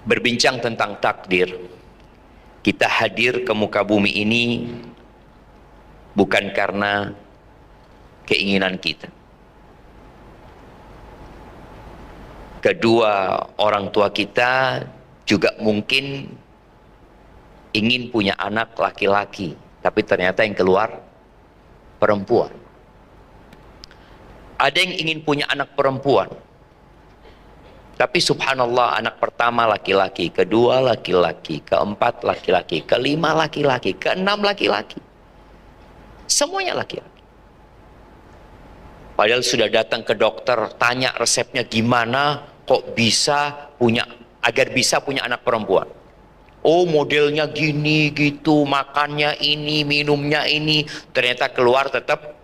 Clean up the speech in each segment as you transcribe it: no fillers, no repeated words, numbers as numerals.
berbincang tentang takdir. Kita hadir ke muka bumi ini bukan karena keinginan kita. Kedua orang tua kita juga mungkin ingin punya anak laki-laki, tapi ternyata yang keluar perempuan. Ada yang ingin punya anak perempuan, tapi subhanallah anak pertama laki-laki, kedua laki-laki, keempat laki-laki, kelima laki-laki, keenam laki-laki. Semuanya laki-laki. Padahal sudah datang ke dokter, tanya resepnya gimana kok bisa punya, agar bisa punya anak perempuan. Oh modelnya gini gitu, makannya ini, minumnya ini, ternyata keluar tetap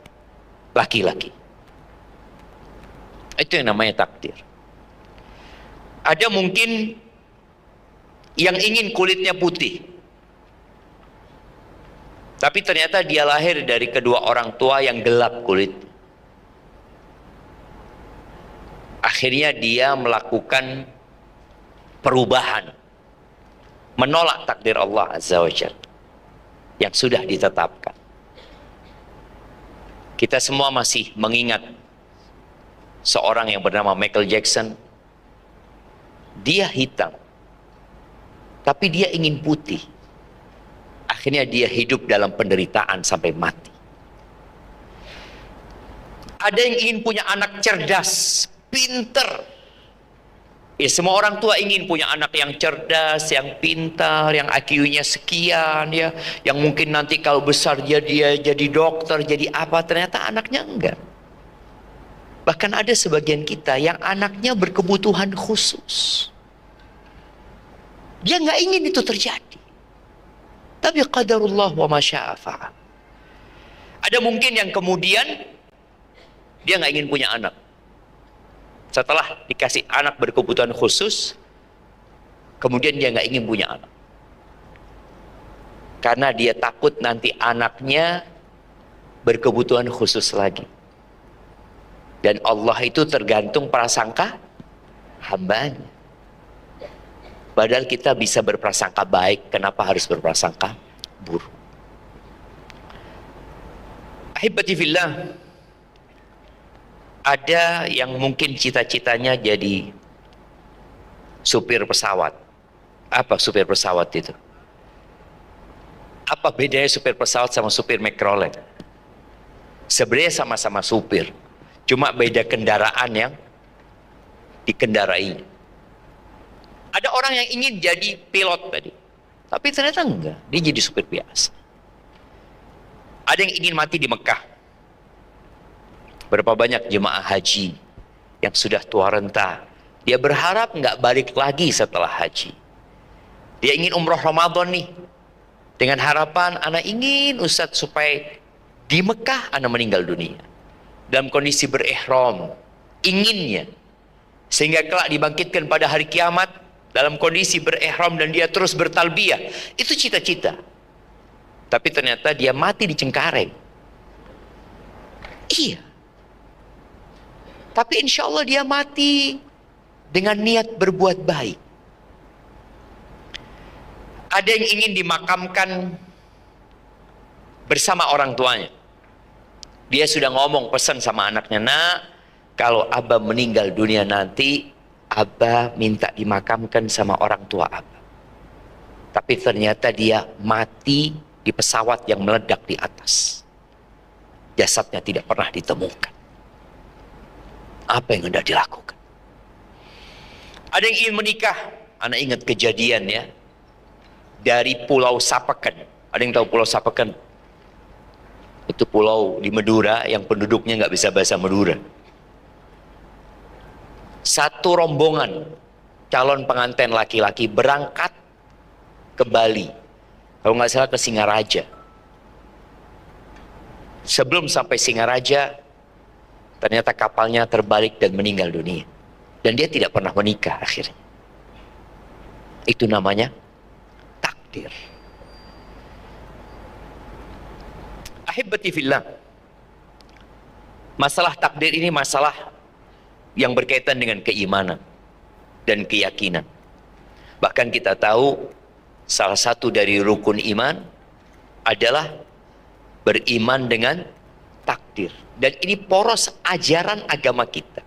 laki-laki. Itu yang namanya takdir. Ada mungkin yang ingin kulitnya putih, tapi ternyata dia lahir dari kedua orang tua yang gelap kulit. Akhirnya dia melakukan perubahan, menolak takdir Allah Azza wa Jalla yang sudah ditetapkan. Kita semua masih mengingat seorang yang bernama Michael Jackson. Dia hitam, tapi dia ingin putih. Akhirnya dia hidup dalam penderitaan sampai mati. Ada yang ingin punya anak cerdas, pinter. Ya, semua orang tua ingin punya anak yang cerdas, yang pintar, yang IQ-nya sekian, ya, yang mungkin nanti kalau besar dia jadi dokter, jadi apa. Ternyata anaknya enggak. Bahkan ada sebagian kita yang anaknya berkebutuhan khusus. Dia nggak ingin itu terjadi. Tapi qadarullah wa ma syaa fa'al. Ada mungkin yang kemudian dia nggak ingin punya anak. Setelah dikasih anak berkebutuhan khusus, kemudian dia nggak ingin punya anak. Karena dia takut nanti anaknya berkebutuhan khusus lagi. Dan Allah itu tergantung prasangka hambanya. Padahal kita bisa berprasangka baik, kenapa harus berprasangka buruk? Ahibati fillah, ada yang mungkin cita-citanya jadi supir pesawat. Apa supir pesawat itu? Apa bedanya supir pesawat sama supir mikrolet? Sebenarnya sama-sama supir, cuma beda kendaraan yang dikendarai. Ada orang yang ingin jadi pilot tadi, tapi ternyata enggak, dia jadi supir biasa. Ada yang ingin mati di Mekah. Berapa banyak jemaah haji yang sudah tua renta, dia berharap nggak balik lagi setelah haji. Dia ingin umroh Ramadan nih, dengan harapan anak ingin Ustadz supaya di Mekah anak meninggal dunia dalam kondisi berihram, inginnya, sehingga kelak dibangkitkan pada hari kiamat dalam kondisi berihram dan dia terus bertalbiyah. Itu cita-cita. Tapi ternyata dia mati di Cengkareng. Iya. Tapi insya Allah dia mati dengan niat berbuat baik. Ada yang ingin dimakamkan bersama orang tuanya. Dia sudah ngomong, pesan sama anaknya, nak, kalau Abah meninggal dunia nanti, Abah minta dimakamkan sama orang tua Abah. Tapi ternyata dia mati di pesawat yang meledak di atas. Jasadnya tidak pernah ditemukan. Apa yang hendak dilakukan? Ada yang ingin menikah. Anak ingat kejadian ya, dari Pulau Sapeken. Ada yang tahu Pulau Sapeken? Itu pulau di Madura yang penduduknya nggak bisa bahasa Madura. Satu rombongan calon pengantin laki-laki berangkat ke Bali, kalau nggak salah ke Singaraja. Sebelum sampai Singaraja, ternyata kapalnya terbalik dan meninggal dunia. Dan dia tidak pernah menikah akhirnya. Itu namanya takdir. Ahibati fillah, masalah takdir ini masalah yang berkaitan dengan keimanan dan keyakinan. Bahkan kita tahu salah satu dari rukun iman adalah beriman dengan takdir. Dan ini poros ajaran agama kita.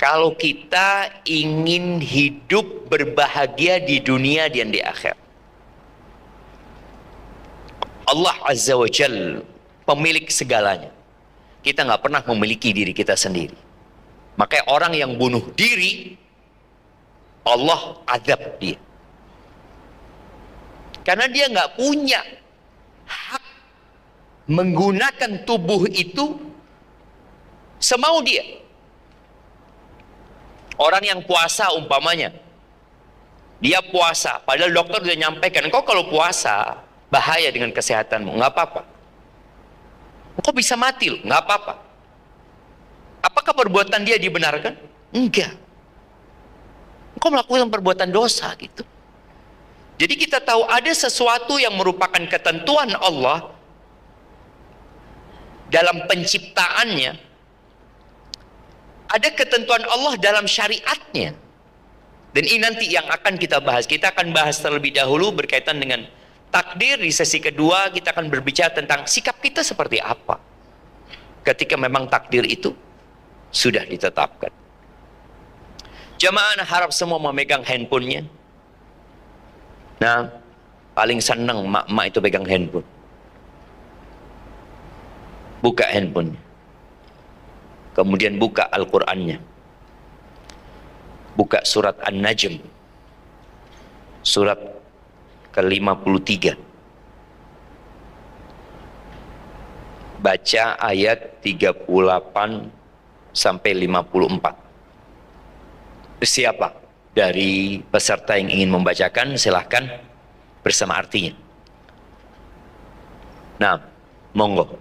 Kalau kita ingin hidup berbahagia di dunia dan di akhirat, Allah Azza wa Jal pemilik segalanya. Kita nggak pernah memiliki diri kita sendiri. Makanya orang yang bunuh diri, Allah azab dia. Karena dia nggak punya hak menggunakan tubuh itu semau dia. Orang yang puasa umpamanya, dia puasa, padahal dokter sudah nyampaikan, kau kalau puasa bahaya dengan kesehatanmu, nggak apa-apa. Kok bisa mati loh, nggak apa-apa. Apakah perbuatan dia dibenarkan? Enggak. Kok melakukan perbuatan dosa gitu. Jadi kita tahu ada sesuatu yang merupakan ketentuan Allah dalam penciptaannya. Ada ketentuan Allah dalam syariatnya. Dan ini nanti yang akan kita bahas. Kita akan bahas terlebih dahulu berkaitan dengan takdir. Di sesi kedua kita akan berbicara tentang sikap kita seperti apa ketika memang takdir itu sudah ditetapkan. Jamaah harap semua memegang handphonenya. Nah, paling senang mak-mak itu pegang handphone. Buka handphonenya. Kemudian buka Al-Qur'annya. Buka surat An-Najm. Surat ke-53. Baca ayat 38 sampai 54. Siapa dari peserta yang ingin membacakan, silahkan bersama artinya. Nah, monggo.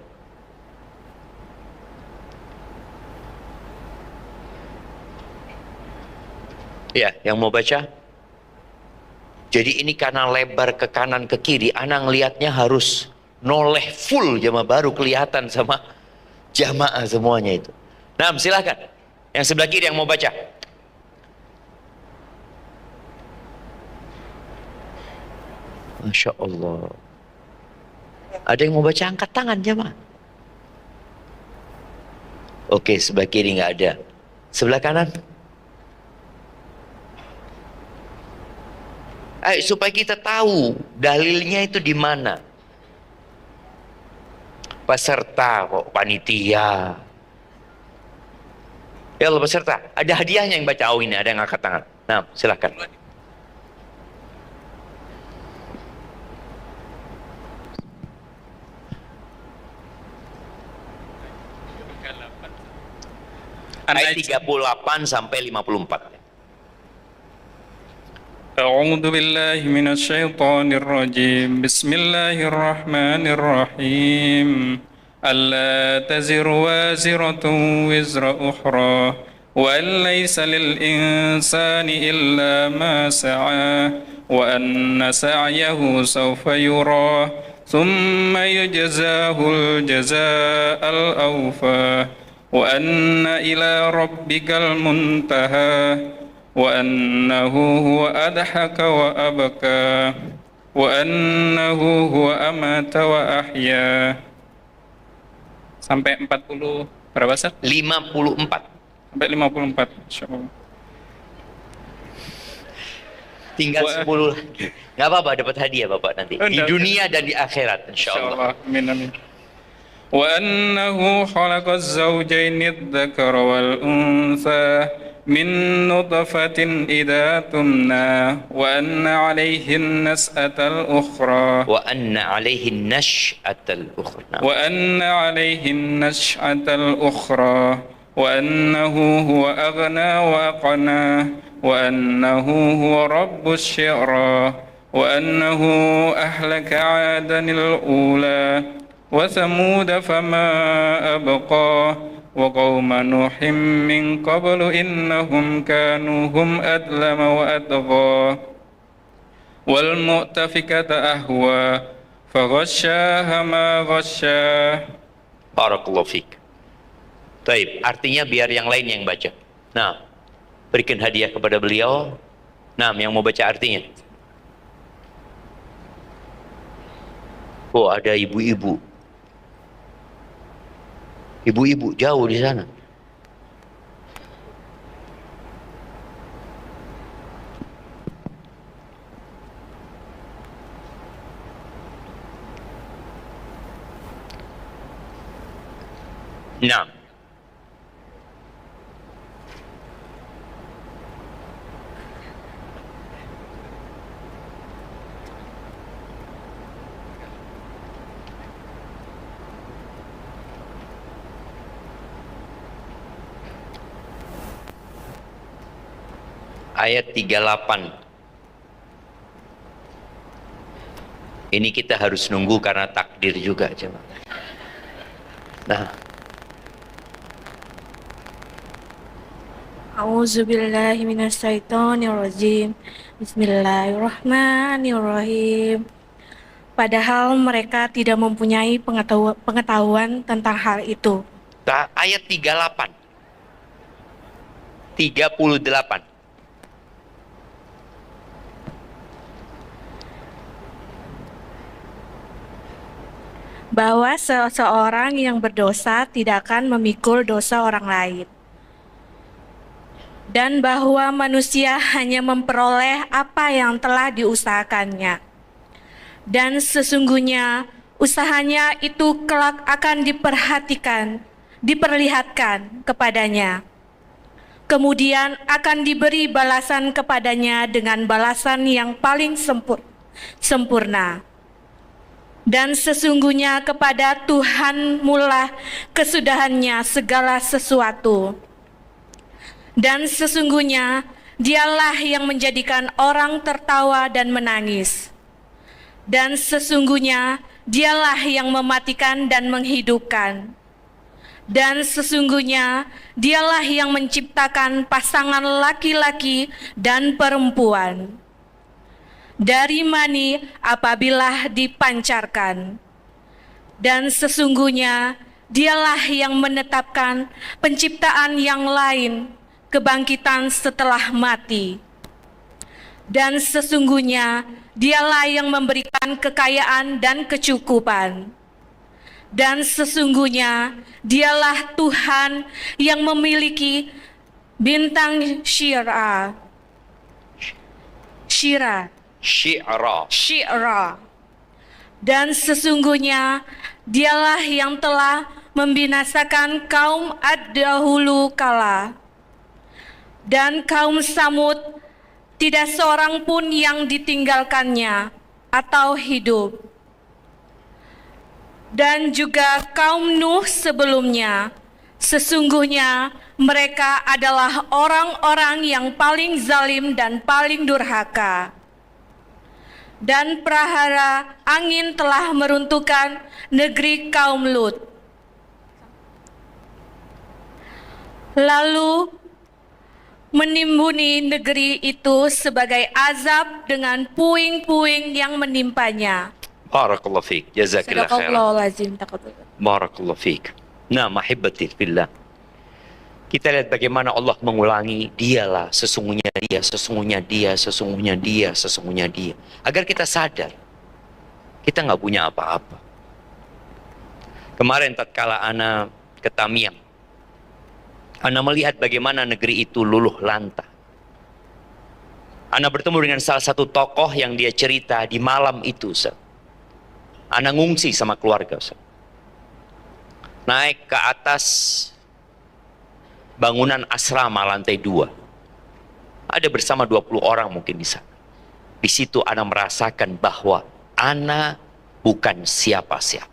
Ya, yang mau baca? Jadi ini karena lebar ke kanan ke kiri, anak ngelihatnya harus noleh full jamaah baru kelihatan sama jamaah semuanya itu. Nah, silahkan. Yang sebelah kiri yang mau baca. Masya Allah. Ada yang mau baca, angkat tangan jamaah. Oke, sebelah kiri nggak ada. Sebelah kanan. Ayo supaya kita tahu dalilnya itu di mana. Peserta kok panitia. Ya Allah peserta, ada hadiahnya yang baca. Oh ini ada yang angkat tangan. Nah, silakan. Ayat 38 sampai 54. أعوذ بالله من الشيطان الرجيم بسم الله الرحمن الرحيم ألا تزر وازرة وزر أخرى وأن ليس للإنسان إلا ما سعى وأن سعيه سوف يرى ثم يجزاه الجزاء الأوفى وأن إلى ربك المنتهى وأنه هو أضحك وأبكى وأنه هو أمات وأحيا. Sampai 40 berapa Ustaz? 54. Sampai 54 insyaallah. Tinggal 10 lagi. Nggak apa-apa, dapat hadiah Bapak nanti. Di dunia dan di akhirat insyaallah. Amin amin. وأنه خلق الزوجين الذكر والأنثى من نطفة إذا تمنى وأن عليه النشأة الأخرى وأن عليه النشأة الأخرى وأن عليه النشأة الأخرى وأنه هو أغنى وأقنى وأنه هو رب الشعرى وأنه أهلك عادا الأولى وثمود فما أبقى وقوم نوح من قبل إنهم كانوا هم أظلم وأطغى والمؤتفكة أهوى فغشاها ما غشا. Barakallahu fiik. Taib, artinya biar yang lain yang baca. Nah, berikan hadiah kepada beliau. Nah, yang mau baca artinya. Oh, ada ibu-ibu. Ibu-ibu jauh di sana. Nah, ayat 38. Ini kita harus nunggu karena takdir juga, coba. Nah, A'udzubillahi minasyaitonirrajim. Bismillahirrahmanirrahim. Padahal mereka tidak mempunyai pengetahuan tentang hal itu. ayat 38. 38. Bahwa seseorang yang berdosa tidak akan memikul dosa orang lain. Dan bahwa manusia hanya memperoleh apa yang telah diusahakannya. Dan sesungguhnya usahanya itu kelak akan diperlihatkan kepadanya. Kemudian akan diberi balasan kepadanya dengan balasan yang paling sempurna. Dan sesungguhnya kepada Tuhan mula kesudahannya segala sesuatu. Dan sesungguhnya dialah yang menjadikan orang tertawa dan menangis. Dan sesungguhnya dialah yang mematikan dan menghidupkan. Dan sesungguhnya dialah yang menciptakan pasangan laki-laki dan perempuan dari mani apabila dipancarkan. Dan sesungguhnya dialah yang menetapkan penciptaan yang lain, kebangkitan setelah mati. Dan sesungguhnya dialah yang memberikan kekayaan dan kecukupan. Dan sesungguhnya dialah Tuhan yang memiliki bintang Syira. Dan sesungguhnya dialah yang telah membinasakan kaum Ad dahulu kala. Dan kaum Samud tidak seorang pun yang ditinggalkannya atau hidup. Dan juga kaum Nuh sebelumnya, sesungguhnya mereka adalah orang-orang yang paling zalim dan paling durhaka. Dan prahara angin telah meruntuhkan negeri kaum Lut. Lalu menimbuni negeri itu sebagai azab dengan puing-puing yang menimpanya. barakallahu fiik, jazakillah khairan. Sadaqallahul taqabbal. Barakallahu fiik. Nah, mahibbatil fillah. Kita lihat bagaimana Allah mengulangi, dialah, sesungguhnya dia, sesungguhnya dia, sesungguhnya dia, sesungguhnya dia. Agar kita sadar, kita nggak punya apa-apa. Kemarin tatkala ana ke Tamiang, ana melihat bagaimana negeri itu luluh lantah. Ana bertemu dengan salah satu tokoh yang dia cerita di malam itu, Ustaz. Ana ngungsi sama keluarga, Ustaz. Naik ke atas bangunan asrama lantai 2. Ada bersama 20 orang mungkin di sana. Di situ ana merasakan bahwa ana bukan siapa-siapa.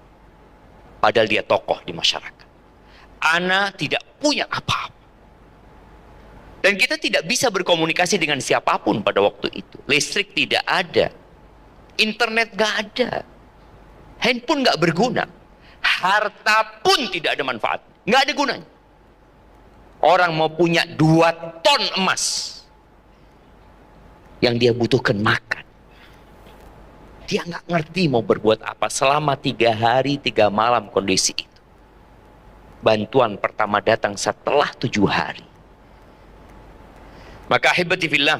Padahal dia tokoh di masyarakat. Ana tidak punya apa-apa. Dan kita tidak bisa berkomunikasi dengan siapapun pada waktu itu. Listrik tidak ada. Internet gak ada. Handphone gak berguna. Harta pun tidak ada manfaat. Gak ada gunanya. Orang mau punya 2 ton emas. Yang dia butuhkan makan. Dia gak ngerti mau berbuat apa selama 3 hari 3 malam kondisi itu. Bantuan pertama datang setelah 7 hari. Maka ahibati fillah,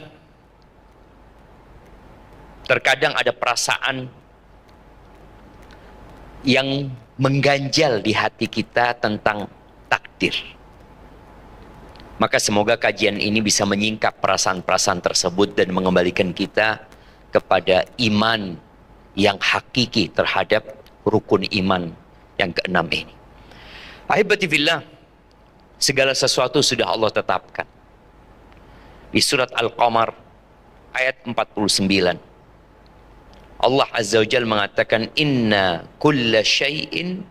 Terkadang ada perasaan yang mengganjal di hati kita tentang takdir. Maka semoga kajian ini bisa menyingkap perasaan-perasaan tersebut dan mengembalikan kita kepada iman yang hakiki terhadap rukun iman yang keenam ini. Ahibati fillah, segala sesuatu sudah Allah tetapkan. Di surat Al-Qamar ayat 49, Allah Azza wa Jalla mengatakan, inna kulla syai'in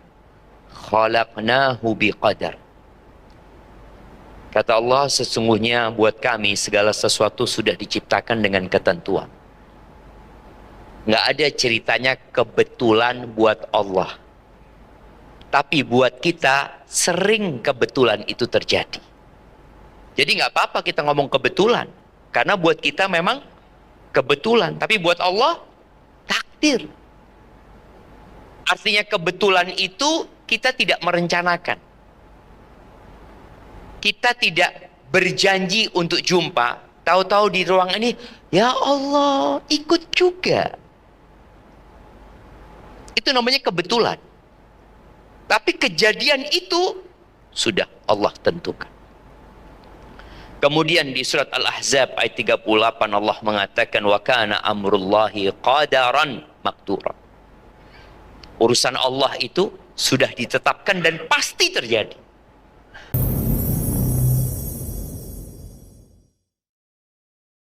khalaqnahu biqadar. Kata Allah, sesungguhnya buat kami segala sesuatu sudah diciptakan dengan ketentuan. Nggak ada ceritanya kebetulan buat Allah. Tapi buat kita sering kebetulan itu terjadi. Jadi nggak apa-apa kita ngomong kebetulan. Karena buat kita memang kebetulan. Tapi buat Allah takdir. Artinya kebetulan itu kita tidak merencanakan. Kita tidak berjanji untuk jumpa. Tahu-tahu di ruang ini, ya Allah, ikut juga. Itu namanya kebetulan. Tapi kejadian itu sudah Allah tentukan. Kemudian di surat Al-Ahzab ayat 38 Allah mengatakan, wa kana amrullahi qadaran maktura. Urusan Allah itu sudah ditetapkan dan pasti terjadi.